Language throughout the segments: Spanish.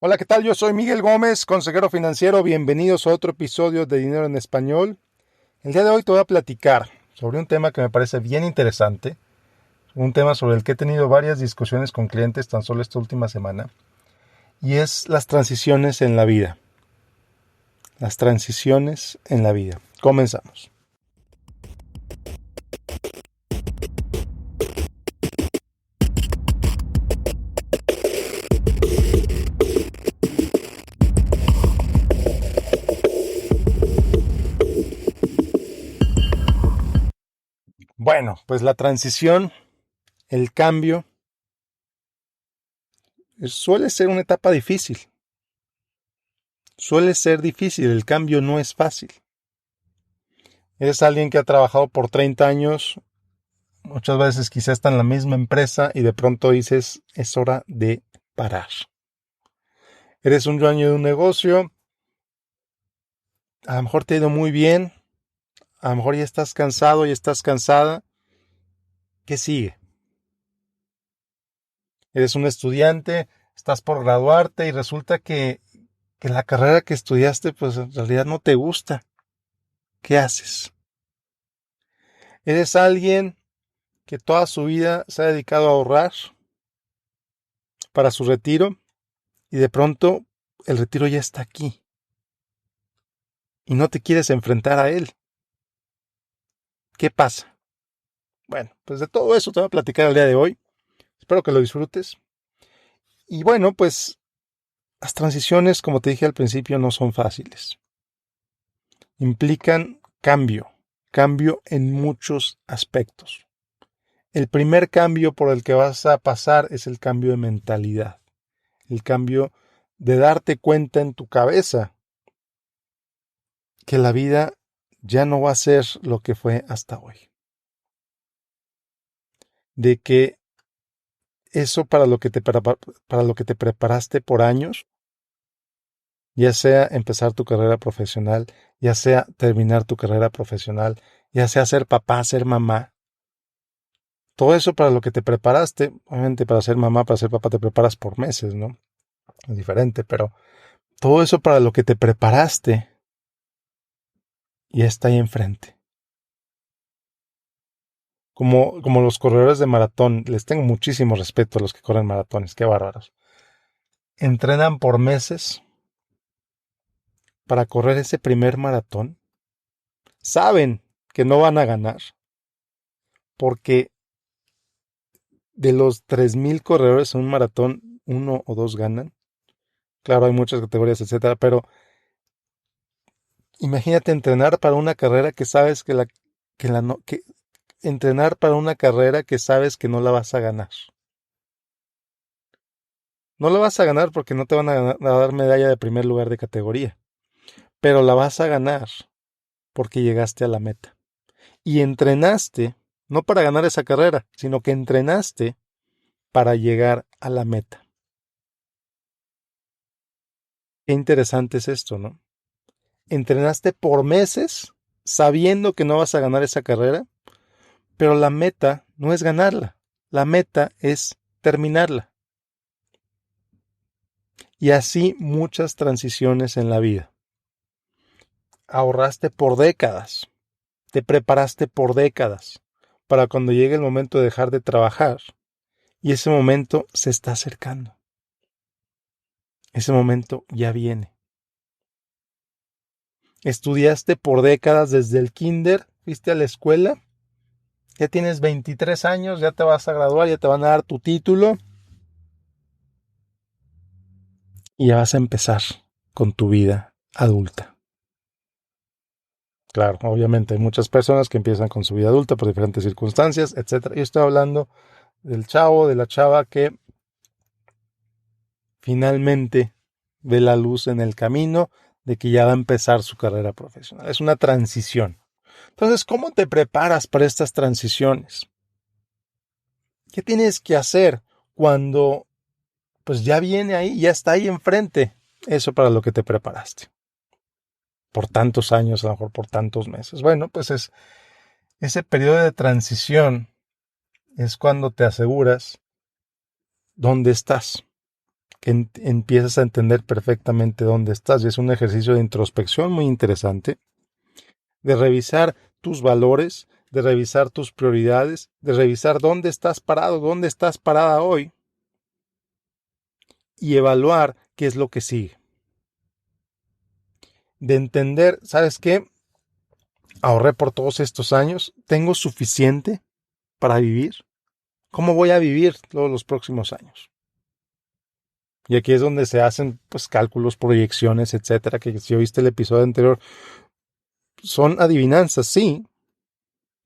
Hola, ¿qué tal? Yo soy Miguel Gómez, consejero financiero. Bienvenidos a otro episodio de Dinero en Español. El día de hoy te voy a platicar sobre un tema que me parece bien interesante, un tema sobre el que he tenido varias discusiones con clientes tan solo esta última semana, y es las transiciones en la vida. Las transiciones en la vida. Comenzamos. Bueno, pues la transición, el cambio, suele ser una etapa difícil. Suele ser difícil, el cambio no es fácil. Eres alguien que ha trabajado por 30 años, muchas veces quizás está en la misma empresa y de pronto dices, es hora de parar. Eres un dueño de un negocio, a lo mejor te ha ido muy bien, a lo mejor ya estás cansado, ya estás cansada. ¿Qué sigue? Eres un estudiante, estás por graduarte y resulta que la carrera que estudiaste pues en realidad no te gusta. ¿Qué haces? Eres alguien que toda su vida se ha dedicado a ahorrar para su retiro y de pronto el retiro ya está aquí y no te quieres enfrentar a él. ¿Qué pasa? Bueno, pues de todo eso te voy a platicar el día de hoy. Espero que lo disfrutes. Y bueno, pues las transiciones, como te dije al principio, no son fáciles. Implican cambio en muchos aspectos. El primer cambio por el que vas a pasar es el cambio de mentalidad. El cambio de darte cuenta en tu cabeza que la vida ya no va a ser lo que fue hasta hoy. De que eso para lo que te preparaste por años, ya sea empezar tu carrera profesional, ya sea terminar tu carrera profesional, ya sea ser papá, ser mamá, todo eso para lo que te preparaste, obviamente para ser mamá, para ser papá te preparas por meses, ¿no? Es diferente, pero todo eso para lo que te preparaste ya está ahí enfrente. Como los corredores de maratón, les tengo muchísimo respeto a los que corren maratones, qué bárbaros. Entrenan por meses para correr ese primer maratón. Saben que no van a ganar porque de los 3,000 corredores en un maratón, uno o dos ganan. Claro, hay muchas categorías, etcétera, pero imagínate entrenar para una carrera que sabes que entrenar para una carrera que sabes que no la vas a ganar. No la vas a ganar porque no te van a dar medalla de primer lugar de categoría, pero la vas a ganar porque llegaste a la meta. Y entrenaste, no para ganar esa carrera, sino que entrenaste para llegar a la meta. Qué interesante es esto, ¿no? Entrenaste por meses sabiendo que no vas a ganar esa carrera, pero la meta no es ganarla, la meta es terminarla. Y así muchas transiciones en la vida. Ahorraste por décadas, te preparaste por décadas para cuando llegue el momento de dejar de trabajar y ese momento se está acercando. Ese momento ya viene. Estudiaste por décadas desde el kinder, fuiste a la escuela, ya tienes 23 años, ya te vas a graduar, ya te van a dar tu título y ya vas a empezar con tu vida adulta. Claro, obviamente hay muchas personas que empiezan con su vida adulta por diferentes circunstancias, etcétera. Yo estoy hablando del chavo, de la chava que finalmente ve la luz en el camino de que ya va a empezar su carrera profesional. Es una transición. Entonces, ¿cómo te preparas para estas transiciones? ¿Qué tienes que hacer cuando pues ya viene ahí, ya está ahí enfrente eso para lo que te preparaste? Por tantos años, a lo mejor por tantos meses. Bueno, pues es ese periodo de transición es cuando te aseguras dónde estás, que empiezas a entender perfectamente dónde estás. Y es un ejercicio de introspección muy interesante, de revisar tus valores, de revisar tus prioridades, de revisar dónde estás parado, dónde estás parada hoy y evaluar qué es lo que sigue. De entender, ¿sabes qué? Ahorré por todos estos años, tengo suficiente para vivir. ¿Cómo voy a vivir todos los próximos años? Y aquí es donde se hacen pues cálculos, proyecciones, etcétera, que si oíste el episodio anterior, son adivinanzas, sí,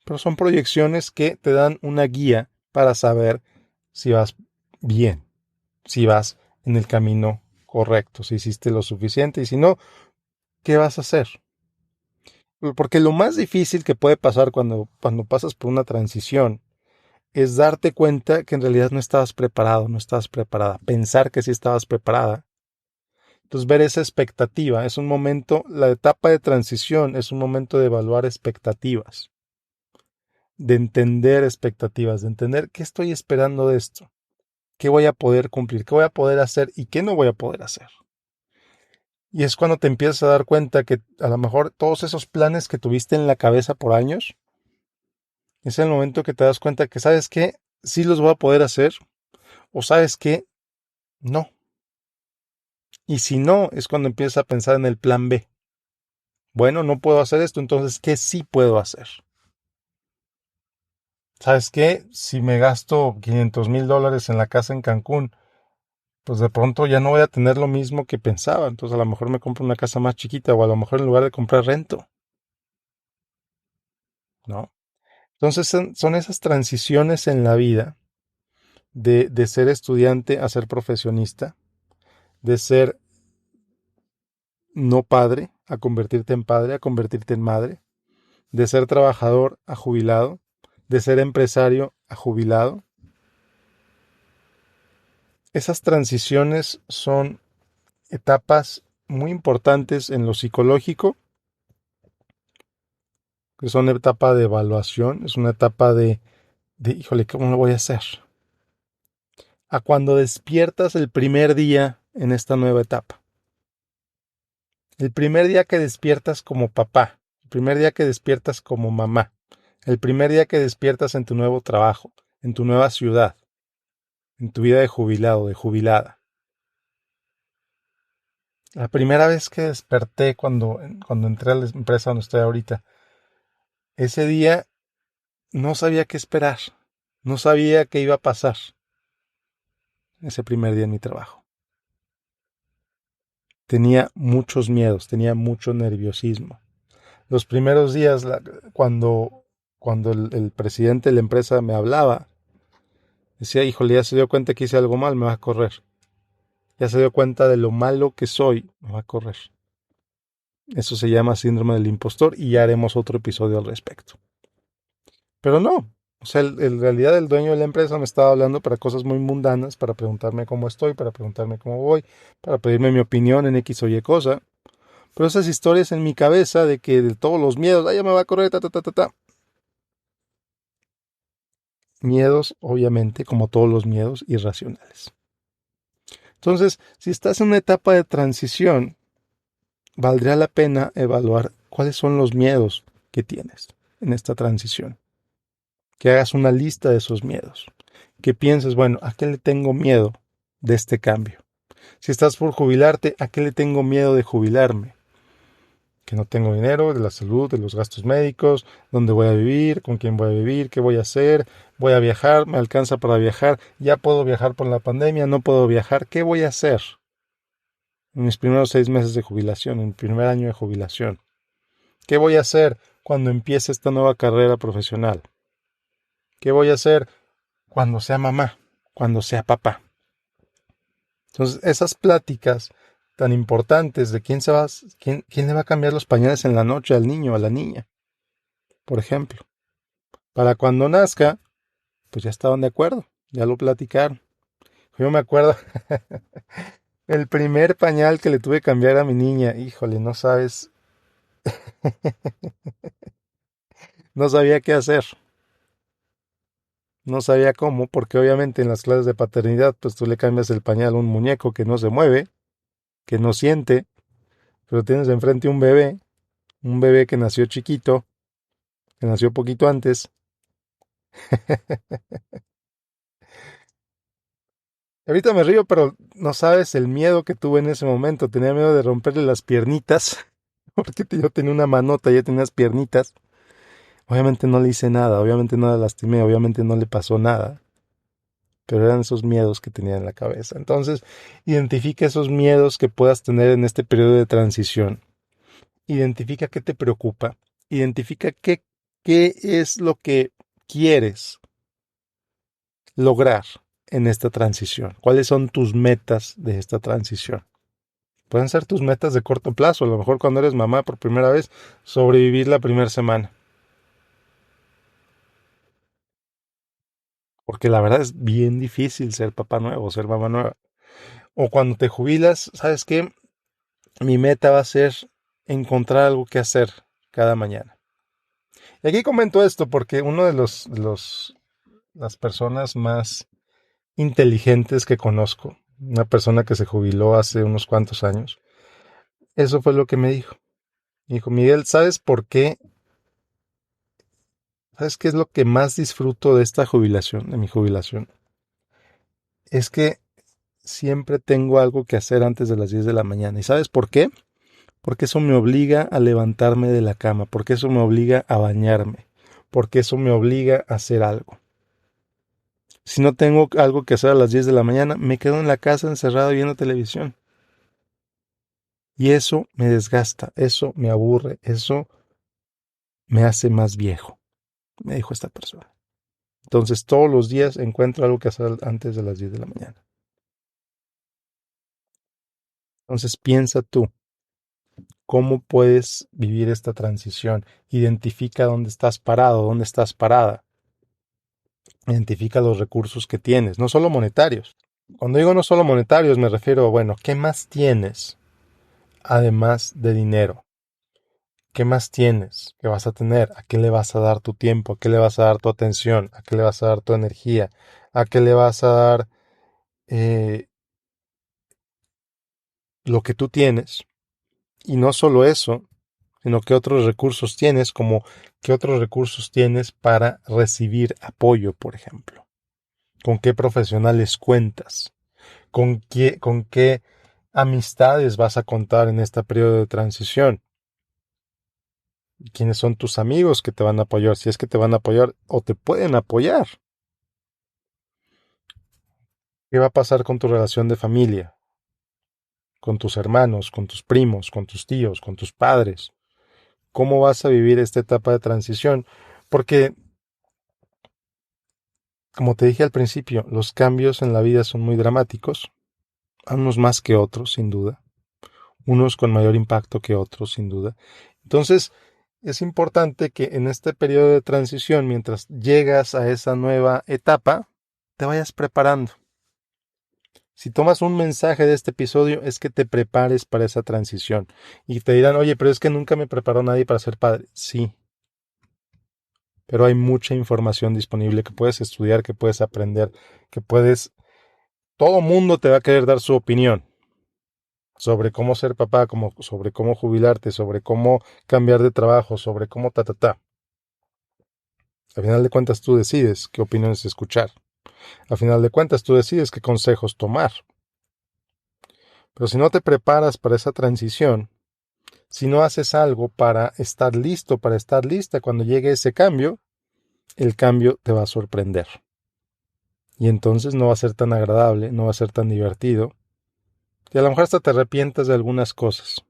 pero son proyecciones que te dan una guía para saber si vas bien, si vas en el camino correcto, si hiciste lo suficiente y si no, ¿qué vas a hacer? Porque lo más difícil que puede pasar cuando pasas por una transición es darte cuenta que en realidad no estabas preparado, no estabas preparada, pensar que sí estabas preparada. Entonces ver esa expectativa es un momento, la etapa de transición es un momento de evaluar expectativas, de entender expectativas, de entender qué estoy esperando de esto, qué voy a poder cumplir, qué voy a poder hacer y qué no voy a poder hacer. Y es cuando te empiezas a dar cuenta que a lo mejor todos esos planes que tuviste en la cabeza por años, es el momento que te das cuenta que sabes que sí los voy a poder hacer o sabes que no. Y si no, es cuando empiezas a pensar en el plan B. Bueno, no puedo hacer esto, entonces, ¿qué sí puedo hacer? ¿Sabes qué? Si me gasto $500,000 en la casa en Cancún, pues de pronto ya no voy a tener lo mismo que pensaba. Entonces a lo mejor me compro una casa más chiquita o a lo mejor en lugar de comprar rento, ¿no? Entonces son esas transiciones en la vida de ser estudiante a ser profesionista, de ser no padre a convertirte en padre, a convertirte en madre, de ser trabajador a jubilado, de ser empresario a jubilado. Esas transiciones son etapas muy importantes en lo psicológico, que son una etapa de evaluación, es una etapa híjole, ¿cómo lo voy a hacer? A cuando despiertas el primer día en esta nueva etapa. El primer día que despiertas como papá, el primer día que despiertas como mamá, el primer día que despiertas en tu nuevo trabajo, en tu nueva ciudad, en tu vida de jubilado, de jubilada. La primera vez que desperté cuando entré a la empresa donde estoy ahorita, ese día no sabía qué esperar, no sabía qué iba a pasar ese primer día en mi trabajo. Tenía muchos miedos, tenía mucho nerviosismo. Los primeros días, cuando el presidente de la empresa me hablaba, decía, híjole, ya se dio cuenta que hice algo mal, me va a correr. Ya se dio cuenta de lo malo que soy, me va a correr. Eso se llama síndrome del impostor y ya haremos otro episodio al respecto. Pero no, o sea, en realidad el dueño de la empresa me estaba hablando para cosas muy mundanas, para preguntarme cómo estoy, para preguntarme cómo voy, para pedirme mi opinión en X o Y cosa. Pero esas historias en mi cabeza de que de todos los miedos, ya me va a correr, ta, ta, ta, ta, ta. Miedos, obviamente, como todos los miedos, irracionales. Entonces, si estás en una etapa de transición, valdría la pena evaluar cuáles son los miedos que tienes en esta transición. Que hagas una lista de esos miedos. Que pienses, bueno, ¿a qué le tengo miedo de este cambio? Si estás por jubilarte, ¿a qué le tengo miedo de jubilarme? Que no tengo dinero, de la salud, de los gastos médicos, dónde voy a vivir, con quién voy a vivir, qué voy a hacer, voy a viajar, me alcanza para viajar, ya puedo viajar por la pandemia, no puedo viajar, ¿qué voy a hacer en mis primeros 6 meses de jubilación, en mi primer año de jubilación? ¿Qué voy a hacer cuando empiece esta nueva carrera profesional? ¿Qué voy a hacer cuando sea mamá, cuando sea papá? Entonces, esas pláticas tan importantes de quién le va a cambiar los pañales en la noche al niño o a la niña, por ejemplo. Para cuando nazca, pues ya estaban de acuerdo, ya lo platicaron. Yo me acuerdo el primer pañal que le tuve que cambiar a mi niña, híjole, no sabes, no sabía qué hacer. No sabía cómo, porque obviamente en las clases de paternidad, pues tú le cambias el pañal a un muñeco que no se mueve, que no siente, pero tienes enfrente un bebé que nació chiquito, que nació poquito antes. Ahorita me río, pero no sabes el miedo que tuve en ese momento. Tenía miedo de romperle las piernitas, porque yo tenía una manota, ya tenía las piernitas. Obviamente no le hice nada, obviamente no la lastimé, obviamente no le pasó nada. Pero eran esos miedos que tenía en la cabeza. Entonces, identifica esos miedos que puedas tener en este periodo de transición. Identifica qué te preocupa. Identifica qué es lo que quieres lograr en esta transición. ¿Cuáles son tus metas de esta transición? Pueden ser tus metas de corto plazo. A lo mejor cuando eres mamá por primera vez, sobrevivir la primera semana. Porque la verdad es bien difícil ser papá nuevo, ser mamá nueva. O cuando te jubilas, ¿sabes qué? Mi meta va a ser encontrar algo que hacer cada mañana. Y aquí comento esto porque uno de las personas más inteligentes que conozco, una persona que se jubiló hace unos cuantos años, eso fue lo que me dijo. Me dijo, Miguel, ¿sabes por qué? ¿Sabes qué es lo que más disfruto de esta jubilación, de mi jubilación? Es que siempre tengo algo que hacer antes de las 10 de la mañana. ¿Y sabes por qué? Porque eso me obliga a levantarme de la cama, porque eso me obliga a bañarme, porque eso me obliga a hacer algo. Si no tengo algo que hacer a las 10 de la mañana, me quedo en la casa encerrado viendo televisión. Y eso me desgasta, eso me aburre, eso me hace más viejo, me dijo esta persona. Entonces todos los días encuentro algo que hacer antes de las 10 de la mañana. Entonces piensa tú, ¿cómo puedes vivir esta transición? Identifica dónde estás parado, dónde estás parada. Identifica los recursos que tienes, no solo monetarios. Cuando digo no solo monetarios me refiero, bueno, ¿qué más tienes además de dinero? ¿Qué más tienes? ¿Qué vas a tener? ¿A qué le vas a dar tu tiempo? ¿A qué le vas a dar tu atención? ¿A qué le vas a dar tu energía? ¿A qué le vas a dar eh, lo que tú tienes? Y no solo eso, sino qué otros recursos tienes, como qué otros recursos tienes para recibir apoyo, por ejemplo. ¿Con qué profesionales cuentas? ¿Con qué amistades vas a contar en este periodo de transición? ¿Quiénes son tus amigos que te van a apoyar? Si es que te van a apoyar o te pueden apoyar. ¿Qué va a pasar con tu relación de familia? Con tus hermanos, con tus primos, con tus tíos, con tus padres. ¿Cómo vas a vivir esta etapa de transición? Porque, como te dije al principio, los cambios en la vida son muy dramáticos, unos más que otros, sin duda, unos con mayor impacto que otros, sin duda. Entonces, es importante que en este periodo de transición, mientras llegas a esa nueva etapa, te vayas preparando. Si tomas un mensaje de este episodio es que te prepares para esa transición. Y te dirán, oye, pero es que nunca me preparó nadie para ser padre. Sí, pero hay mucha información disponible que puedes estudiar, que puedes aprender, que puedes... Todo mundo te va a querer dar su opinión sobre cómo ser papá, sobre cómo jubilarte, sobre cómo cambiar de trabajo, sobre cómo ta. Al final de cuentas tú decides qué opiniones escuchar. Al final de cuentas tú decides qué consejos tomar. Pero si no te preparas para esa transición, si no haces algo para estar listo, para estar lista cuando llegue ese cambio, el cambio te va a sorprender. Y entonces no va a ser tan agradable, no va a ser tan divertido, y a lo mejor hasta te arrepientas de algunas cosas.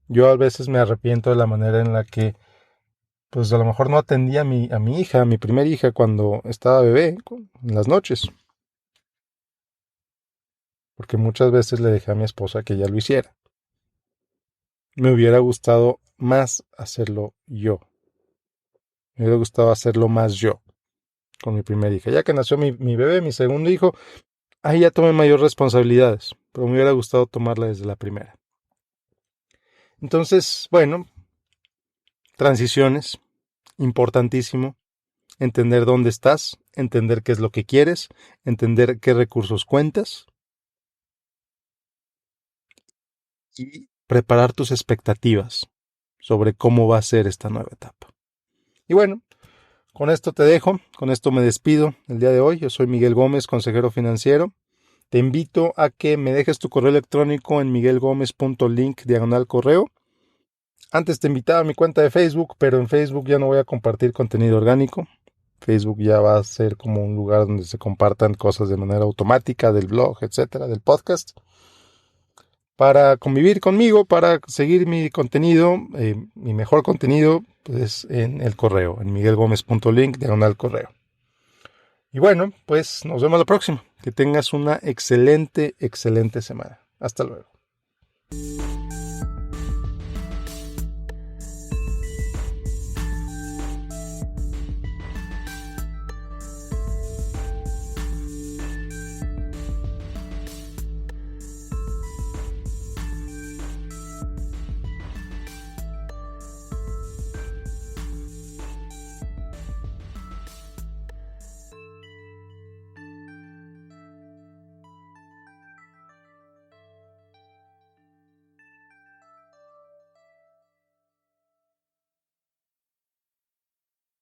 Yo a veces me arrepiento de la manera en la que, pues a lo mejor no atendí a mi hija, a mi primera hija, cuando estaba bebé, en las noches. Porque muchas veces le dejé a mi esposa que ella lo hiciera. Me hubiera gustado más hacerlo yo. Me hubiera gustado hacerlo más yo con mi primera hija. Ya que nació mi bebé, mi segundo hijo, ahí ya tomé mayor responsabilidades, pero me hubiera gustado tomarla desde la primera. Entonces, bueno, transiciones, importantísimo. entender dónde estás, entender qué es lo que quieres, entender qué recursos cuentas y preparar tus expectativas sobre cómo va a ser esta nueva etapa. Y bueno, con esto te dejo, con esto me despido el día de hoy. Yo soy Miguel Gómez, consejero financiero. Te invito a que me dejes tu correo electrónico en miguelgomez.link/correo. Antes te invitaba a mi cuenta de Facebook, pero en Facebook ya no voy a compartir contenido orgánico. Facebook ya va a ser como un lugar donde se compartan cosas de manera automática, del blog, etcétera, del podcast. Para convivir conmigo, para seguir mi contenido, mi mejor contenido, pues en el correo, en miguelgomez.link/correo. Y bueno, pues nos vemos la próxima. Que tengas una excelente, excelente semana. Hasta luego.